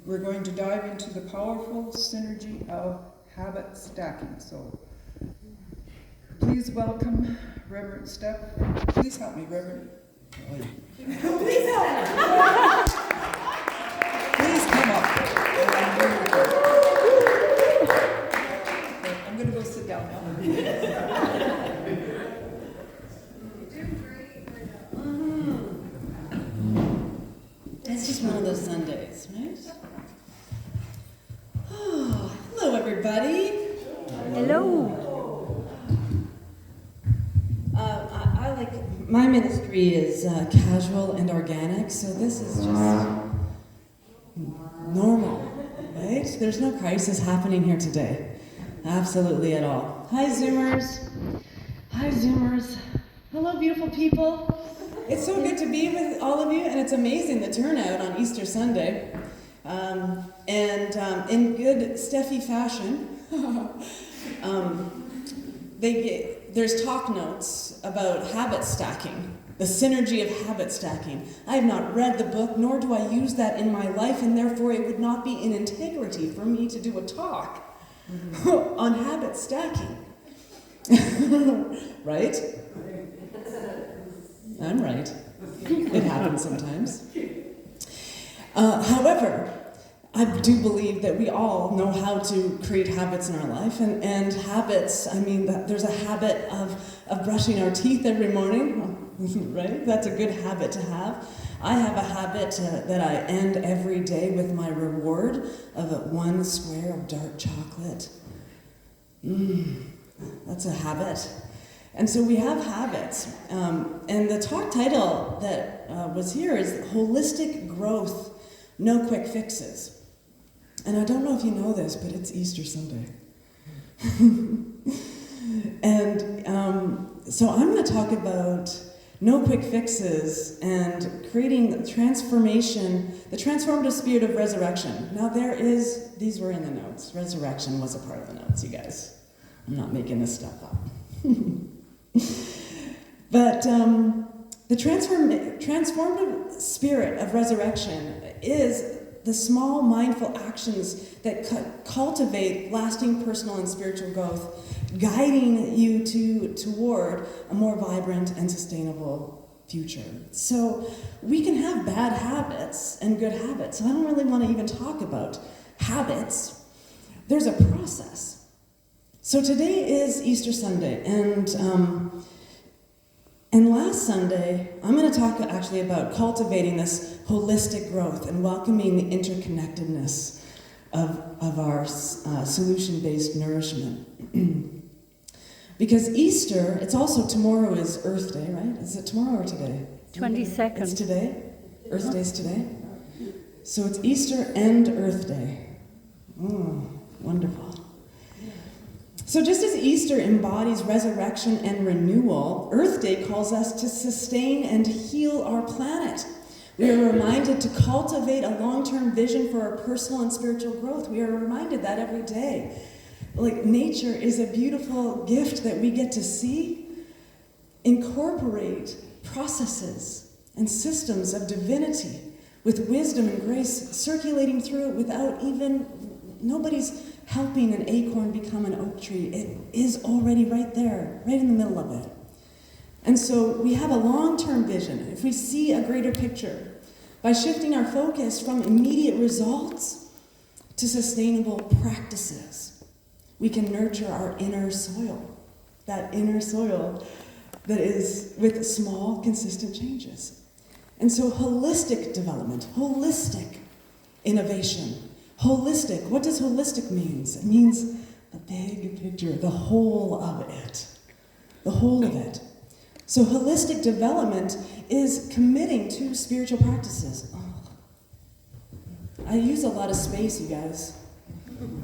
we're going to dive into the powerful synergy of habit stacking. So please welcome Reverend Steph. Please help me, Reverend. Please help me. Please come up. I'm going to go sit down now. It's just one of those Sundays, right? Oh, hello, everybody. Hello. My ministry is casual and organic, so this is just normal, right? There's no crisis happening here today. Absolutely at all. Hi, Zoomers. Hi, Zoomers. Hello, beautiful people. It's so good to be with all of you, and it's amazing the turnout on Easter Sunday. In good Steffi fashion, there's talk notes about habit stacking, the synergy of habit stacking. I have not read the book, nor do I use that in my life, and therefore it would not be in integrity for me to do a talk on habit stacking. Right? I'm right. It happens sometimes. However, I do believe that we all know how to create habits in our life, and habits, there's a habit of brushing our teeth every morning, right? That's a good habit to have. I have a habit that I end every day with my reward of one square of dark chocolate. That's a habit. And so we have habits. And the talk title that was here is Holistic Growth, No Quick Fixes. And I don't know if you know this, but it's Easter Sunday. And so I'm going to talk about no quick fixes and creating the transformative spirit of resurrection. Now these were in the notes. Resurrection was a part of the notes, you guys. I'm not making this stuff up. But the transformative spirit of resurrection is the small mindful actions that cultivate lasting personal and spiritual growth, guiding you toward a more vibrant and sustainable future. So we can have bad habits and good habits. So I don't really want to even talk about habits. There's a process. So today is Easter Sunday, and last Sunday, I'm going to talk actually about cultivating this holistic growth and welcoming the interconnectedness of our solution-based nourishment. Because Easter, it's also tomorrow is Earth Day, right? Is it tomorrow or today? 22nd. It's today? Earth Day's today? So it's Easter and Earth Day. Wonderful. So just as Easter embodies resurrection and renewal, Earth Day calls us to sustain and heal our planet. We are reminded to cultivate a long-term vision for our personal and spiritual growth. We are reminded that every day. Like, nature is a beautiful gift that we get to see, incorporate processes and systems of divinity with wisdom and grace circulating through it without even nobody's helping an acorn become an oak tree. It is already right there, right in the middle of it. And so we have a long-term vision. If we see a greater picture, by shifting our focus from immediate results to sustainable practices, we can nurture our inner soil, that inner soil that is with small, consistent changes. And so holistic development, holistic innovation, holistic, what does holistic mean? It means the big picture, the whole of it. The whole of it. So holistic development is committing to spiritual practices. I use a lot of space, you guys.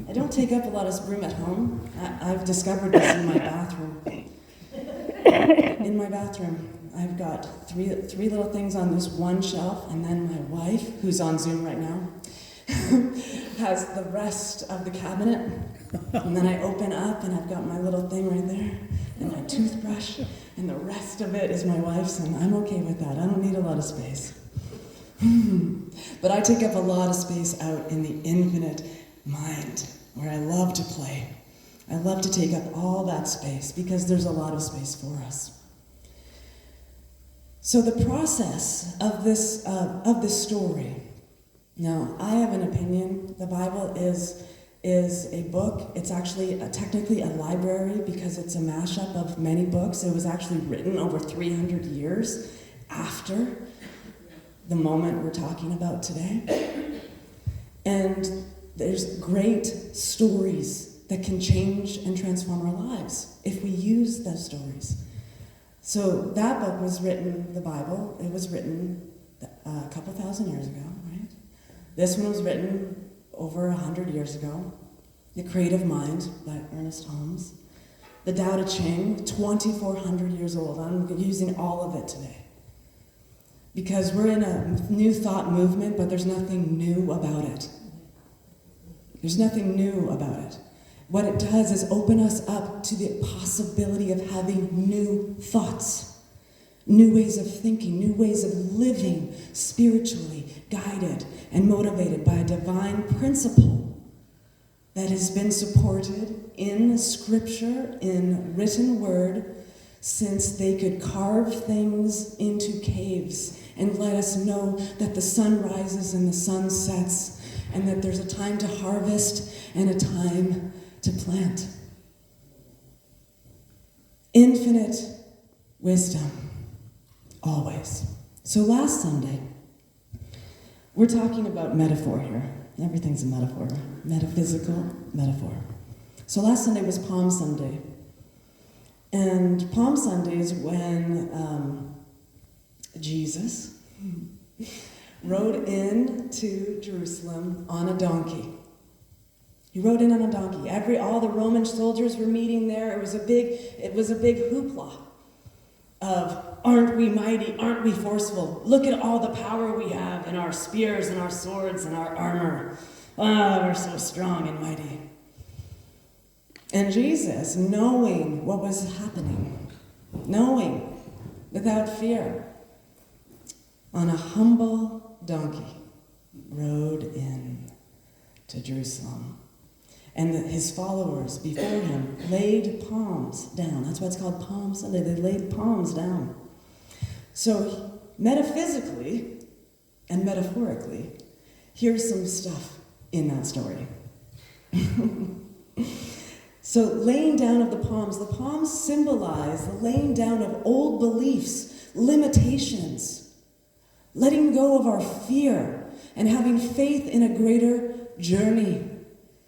I don't take up a lot of room at home. I've discovered this in my bathroom. In my bathroom, I've got three little things on this one shelf, and then my wife, who's on Zoom right now, has the rest of the cabinet. And then I open up and I've got my little thing right there and my toothbrush, and the rest of it is my wife's, and I'm okay with that. I don't need a lot of space. But I take up a lot of space out in the infinite mind, where I love to play. I love to take up all that space because there's a lot of space for us. So the process of this story. Now, I have an opinion. The Bible is a book. It's actually technically a library because it's a mashup of many books. It was actually written over 300 years after the moment we're talking about today. And there's great stories that can change and transform our lives if we use those stories. So that book was written, the Bible, it was written a couple thousand years ago, right? This one was written over 100 years ago. The Creative Mind by Ernest Holmes. The Tao Te Ching, 2,400 years old. I'm using all of it today. Because we're in a new thought movement, but there's nothing new about it. There's nothing new about it. What it does is open us up to the possibility of having new thoughts, new ways of thinking, new ways of living, spiritually guided and motivated by a divine principle that has been supported in Scripture, in written word, since they could carve things into caves and let us know that the sun rises and the sun sets, and that there's a time to harvest and a time to plant. Infinite wisdom, always. So last Sunday, we're talking about metaphor here. Everything's a metaphor. Metaphysical metaphor. So last Sunday was Palm Sunday. And Palm Sunday is when Jesus rode into Jerusalem on a donkey. He rode in on a donkey. All the Roman soldiers were meeting there. It was a big hoopla of, aren't we mighty? Aren't we forceful? Look at all the power we have in our spears and our swords and our armor. Ah, we're so strong and mighty. And Jesus, knowing what was happening, knowing without fear, on a humble donkey, rode in to Jerusalem. And his followers before him laid palms down. That's why it's called Palm Sunday. They laid palms down. So metaphysically and metaphorically, here's some stuff in that story. So laying down of the palms symbolize the laying down of old beliefs, limitations, letting go of our fear, and having faith in a greater journey.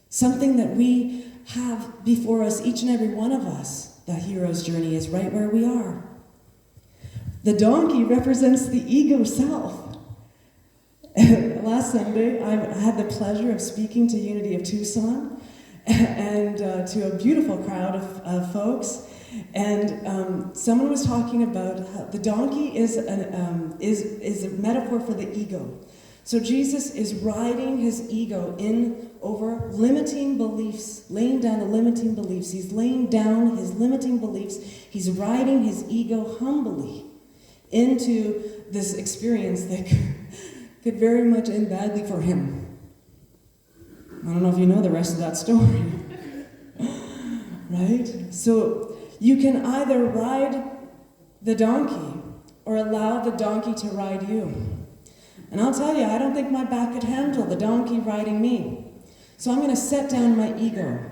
Something that we have before us, each and every one of us. The hero's journey is right where we are. The donkey represents the ego self. Last Sunday, I had the pleasure of speaking to Unity of Tucson and to a beautiful crowd of folks. And someone was talking about how the donkey is a metaphor for the ego. So Jesus is riding his ego in over limiting beliefs, laying down the limiting beliefs. He's laying down his limiting beliefs. He's riding his ego humbly into this experience that could very much end badly for him. I don't know if you know the rest of that story. Right? So you can either ride the donkey or allow the donkey to ride you. And I'll tell you, I don't think my back could handle the donkey riding me. So I'm going to set down my ego.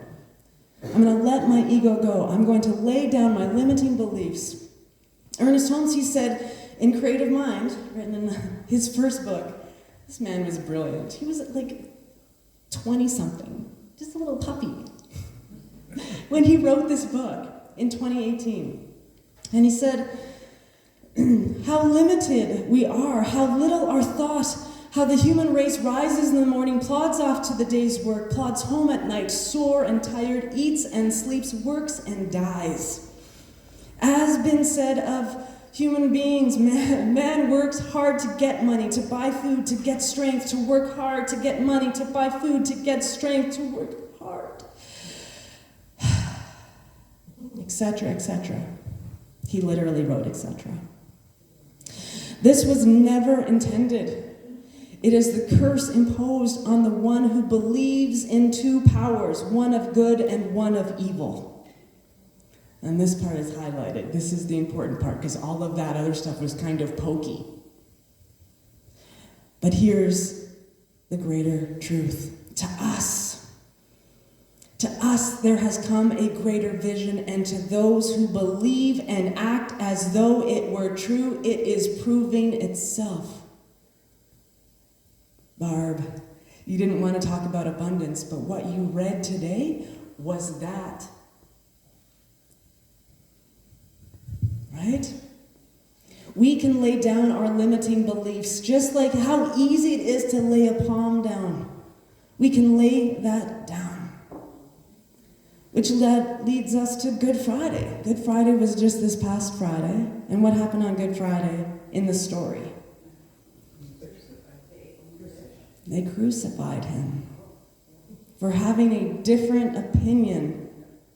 I'm going to let my ego go. I'm going to lay down my limiting beliefs. Ernest Holmes, he said, in Creative Mind, written in his first book, this man was brilliant. He was like 20-something, just a little puppy, when he wrote this book in 2018. And he said, how limited we are, how little our thought, how the human race rises in the morning, plods off to the day's work, plods home at night, sore and tired, eats and sleeps, works and dies. As been said of human beings, man works hard to get money, to buy food, to get strength, to work hard, to get money, to buy food, to get strength, to work hard, etc., etc. He literally wrote etc. This was never intended. It is the curse imposed on the one who believes in two powers, one of good and one of evil. And this part is highlighted. This is the important part, because all of that other stuff was kind of pokey. But here's the greater truth. To us there has come a greater vision, and to those who believe and act as though it were true, it is proving itself. Barb, you didn't want to talk about abundance, but what you read today was that. Right? We can lay down our limiting beliefs, just like how easy it is to lay a palm down. We can lay that down. Which leads us to Good Friday. Good Friday was just this past Friday. And what happened on Good Friday in the story? They crucified him for having a different opinion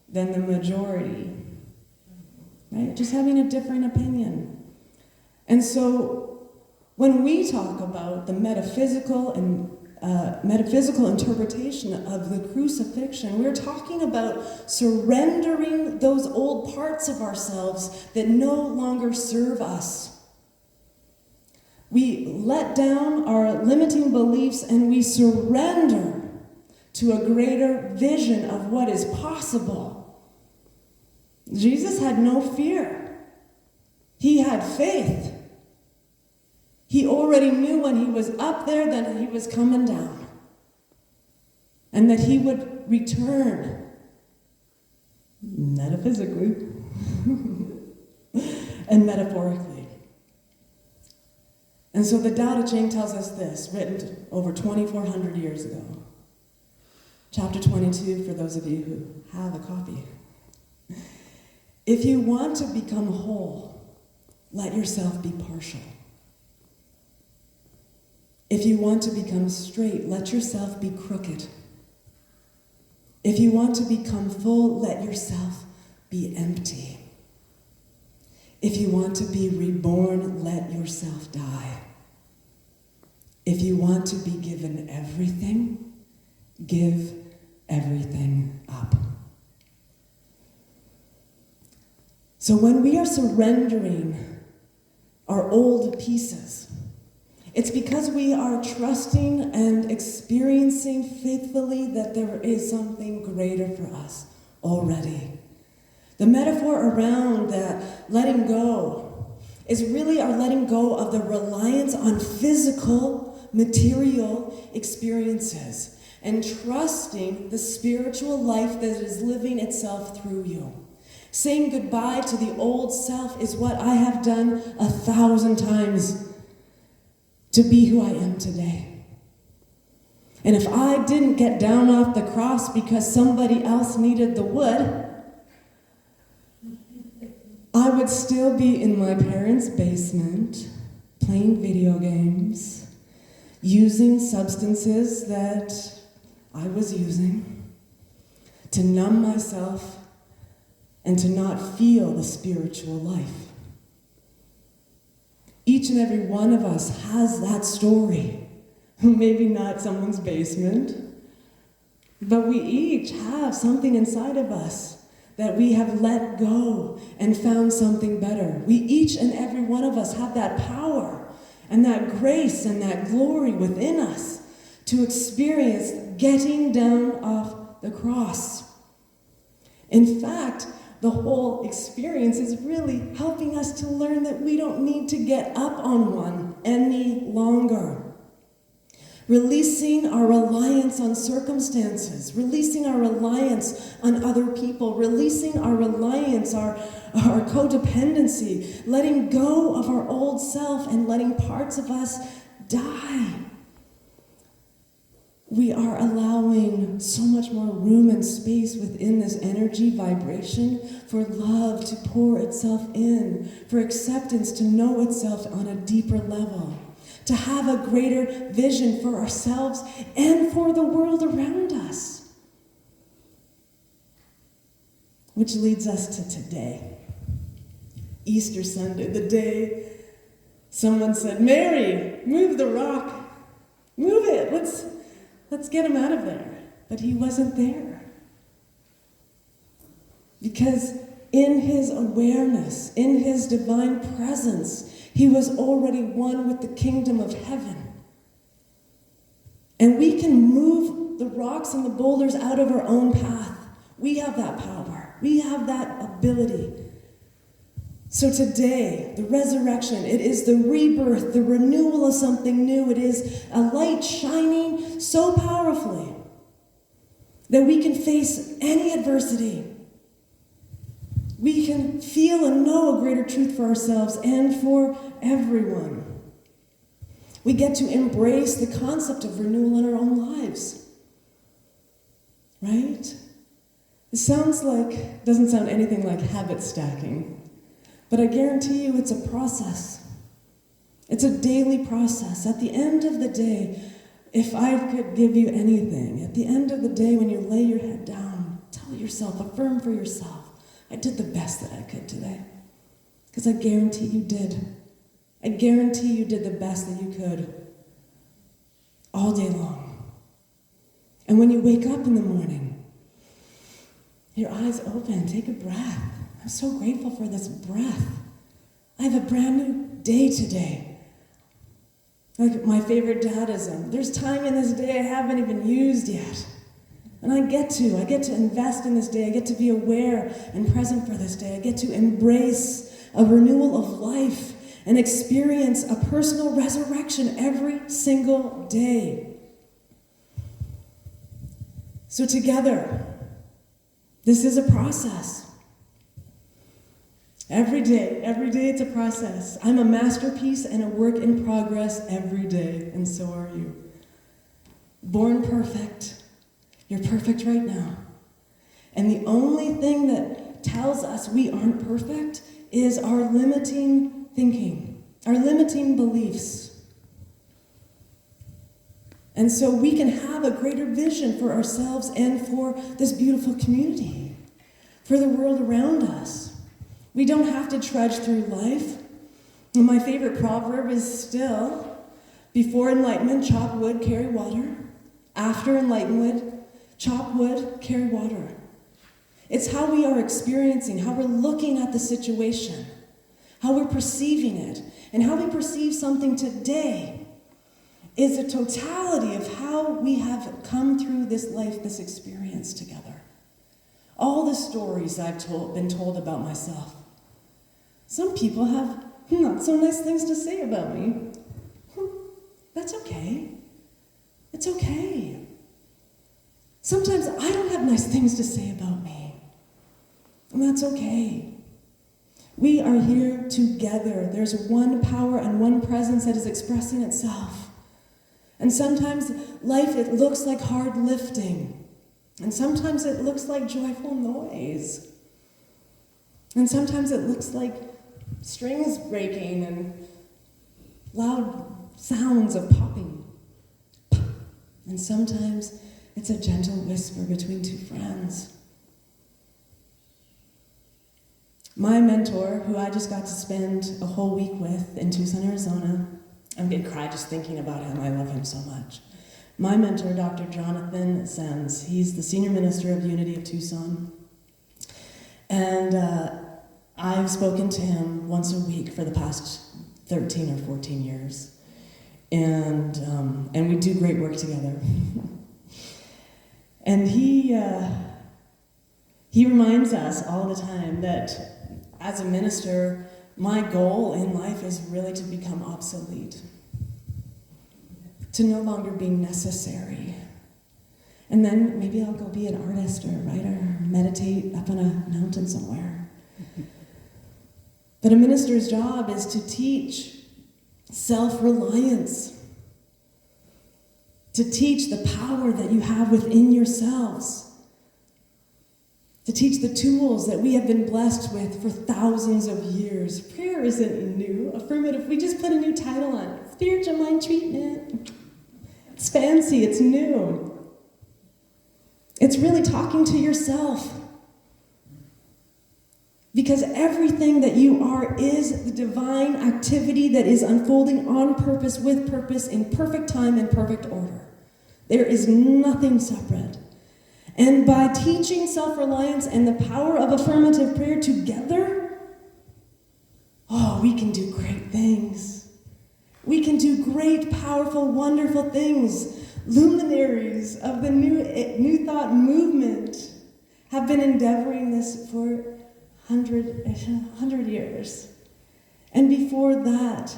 than the majority. Right? Just having a different opinion. And so when we talk about the metaphysical interpretation of the crucifixion, we're talking about surrendering those old parts of ourselves that no longer serve us. We let down our limiting beliefs and we surrender to a greater vision of what is possible. Jesus had no fear. He had faith. He already knew when he was up there that he was coming down. And that he would return. Metaphysically. And metaphorically. And so the Tao Te Ching tells us this, written over 2,400 years ago. Chapter 22, for those of you who have a copy. If you want to become whole, let yourself be partial. If you want to become straight, let yourself be crooked. If you want to become full, let yourself be empty. If you want to be reborn, let yourself die. If you want to be given everything, give everything up. So when we are surrendering our old pieces, it's because we are trusting and experiencing faithfully that there is something greater for us already. The metaphor around that letting go is really our letting go of the reliance on physical, material experiences and trusting the spiritual life that is living itself through you. Saying goodbye to the old self is what I have done 1,000 times to be who I am today. And if I didn't get down off the cross because somebody else needed the wood, I would still be in my parents' basement, playing video games, using substances that I was using to numb myself and to not feel the spiritual life. Each and every one of us has that story. Maybe not someone's basement, but we each have something inside of us that we have let go and found something better. We each and every one of us have that power and that grace and that glory within us to experience getting down off the cross. In fact, the whole experience is really helping us to learn that we don't need to get up on one any longer. Releasing our reliance on circumstances, releasing our reliance on other people, releasing our reliance, our codependency, letting go of our old self and letting parts of us die. We are allowing so much more room and space within this energy vibration for love to pour itself in, for acceptance to know itself on a deeper level, to have a greater vision for ourselves and for the world around us. Which leads us to today, Easter Sunday, the day someone said, "Mary, move the rock." Move it. Let's get him out of there. But he wasn't there. Because in his awareness, in his divine presence, he was already one with the kingdom of heaven. And we can move the rocks and the boulders out of our own path. We have that power. We have that ability. So today, the resurrection, it is the rebirth, the renewal of something new. It is a light shining so powerfully that we can face any adversity. We can feel and know a greater truth for ourselves and for everyone. We get to embrace the concept of renewal in our own lives. Right? It doesn't sound anything like habit stacking. But I guarantee you it's a process. It's a daily process. At the end of the day, if I could give you anything, at the end of the day when you lay your head down, tell yourself, affirm for yourself, I did the best that I could today. Because I guarantee you did. I guarantee you did the best that you could all day long. And when you wake up in the morning, your eyes open, take a breath. I'm so grateful for this breath. I have a brand new day today. Like my favorite dadism. There's time in this day I haven't even used yet. And I get to invest in this day. I get to be aware and present for this day. I get to embrace a renewal of life and experience a personal resurrection every single day. So together, this is a process. Every day it's a process. I'm a masterpiece and a work in progress every day, and so are you. Born perfect. You're perfect right now. And the only thing that tells us we aren't perfect is our limiting thinking, our limiting beliefs. And so we can have a greater vision for ourselves and for this beautiful community, for the world around us. We don't have to trudge through life. And my favorite proverb is still, before enlightenment, chop wood, carry water. After enlightenment, chop wood, carry water. It's how we are experiencing, how we're looking at the situation, how we're perceiving it, and how we perceive something today is a totality of how we have come through this life, this experience together. All the stories I've been told about myself. Some people have not so nice things to say about me. That's okay. It's okay. Sometimes I don't have nice things to say about me. And that's okay. We are here together. There's one power and one presence that is expressing itself. And sometimes life, it looks like hard lifting. And sometimes it looks like joyful noise. And sometimes it looks like strings breaking and loud sounds of popping. And sometimes it's a gentle whisper between two friends. My mentor, who I just got to spend a whole week with in Tucson, Arizona, I'm going to cry just thinking about him. I love him so much. My mentor, Dr. Jonathan Sens, he's the senior minister of Unity of Tucson. And I've spoken to him once a week for the past 13 or 14 years. And we do great work together. And he reminds us all the time that as a minister, my goal in life is really to become obsolete, to no longer be necessary. And then maybe I'll go be an artist or a writer, meditate up on a mountain somewhere. But a minister's job is to teach self-reliance, to teach the power that you have within yourselves, to teach the tools that we have been blessed with for thousands of years. Prayer isn't new. Affirmative, we just put a new title on it. Spiritual mind treatment. It's fancy, it's new. It's really talking to yourself. Because everything that you are is the divine activity that is unfolding on purpose, with purpose, in perfect time and perfect order. There is nothing separate. And by teaching self-reliance and the power of affirmative prayer together, we can do great things. We can do great, powerful, wonderful things. Luminaries of the New Thought movement have been endeavoring this for 100 years. And before that,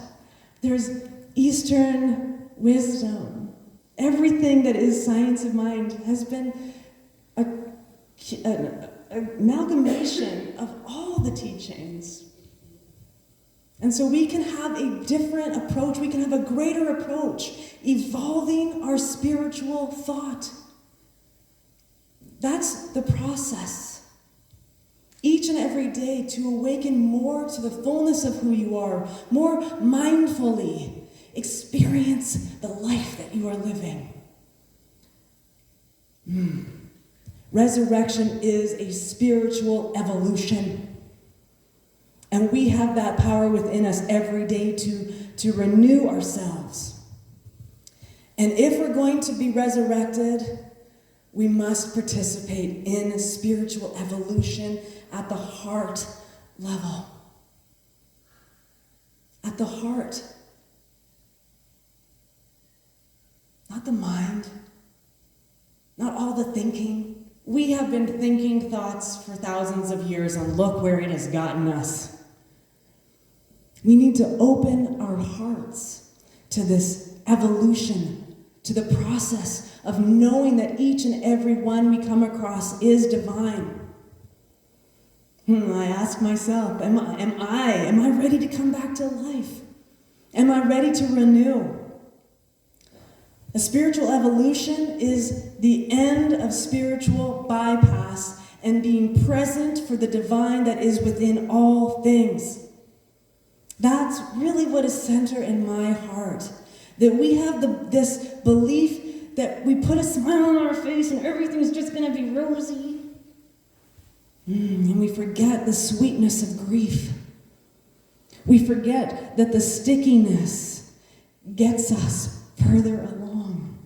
there's Eastern wisdom. Everything that is science of mind has been an amalgamation of all the teachings. And so we can have a different approach, we can have a greater approach, evolving our spiritual thought. That's the process. Each and every day to awaken more to the fullness of who you are, more mindfully experience the life that you are living. Resurrection is a spiritual evolution. And we have that power within us every day to renew ourselves. And if we're going to be resurrected, we must participate in spiritual evolution at the heart level. At the heart. Not the mind. Not all the thinking. We have been thinking thoughts for thousands of years, and look where it has gotten us. We need to open our hearts to this evolution, to the process of knowing that each and every one we come across is divine. I ask myself, am I ready to come back to life? Am I ready to renew? A spiritual evolution is the end of spiritual bypass and being present for the divine that is within all things. That's really what is center in my heart. That we have this belief that we put a smile on our face and everything's just going to be rosy. And we forget the sweetness of grief. We forget that the stickiness gets us further along.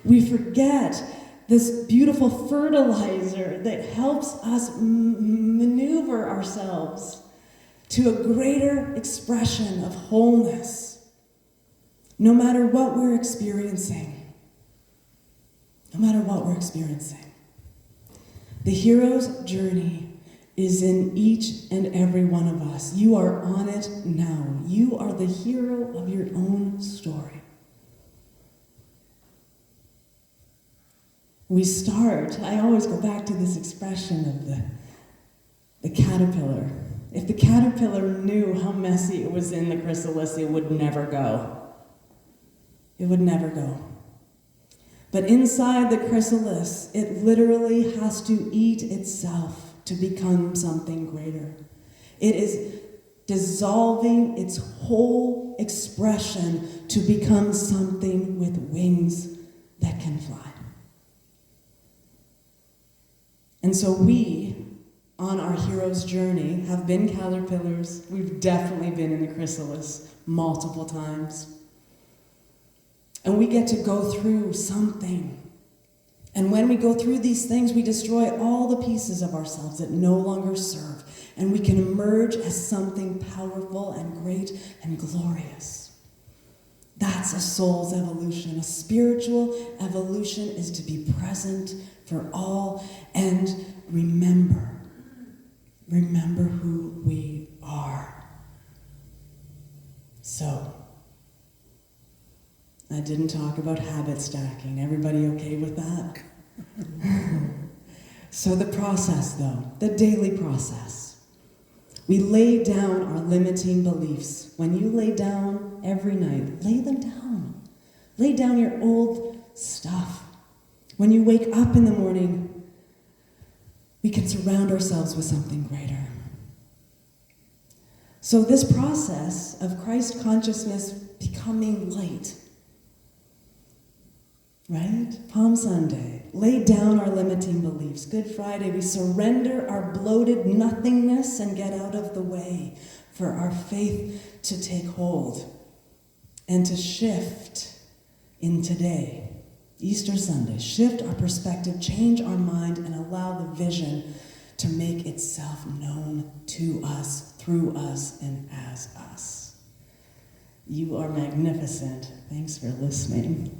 We forget this beautiful fertilizer that helps us maneuver ourselves to a greater expression of wholeness, no matter what we're experiencing. No matter what we're experiencing. The hero's journey is in each and every one of us. You are on it now. You are the hero of your own story. We start, I always go back to this expression of the caterpillar. If the caterpillar knew how messy it was in the chrysalis, it would never go. It would never go. But inside the chrysalis, it literally has to eat itself to become something greater. It is dissolving its whole expression to become something with wings that can fly. And so we, on our hero's journey, have been caterpillars. We've definitely been in the chrysalis multiple times. And we get to go through something. And when we go through these things, we destroy all the pieces of ourselves that no longer serve. And we can emerge as something powerful and great and glorious. That's a soul's evolution. A spiritual evolution is to be present for all and remember who we are. So, I didn't talk about habit stacking. Everybody okay with that? So the process, though, the daily process. We lay down our limiting beliefs. When you lay down every night, lay them down. Lay down your old stuff. When you wake up in the morning, we can surround ourselves with something greater. So this process of Christ consciousness becoming light, right? Palm Sunday, lay down our limiting beliefs. Good Friday, we surrender our bloated nothingness and get out of the way for our faith to take hold and to shift in today. Easter Sunday, shift our perspective, change our mind, and allow the vision to make itself known to us, through us, and as us. You are magnificent. Thanks for listening.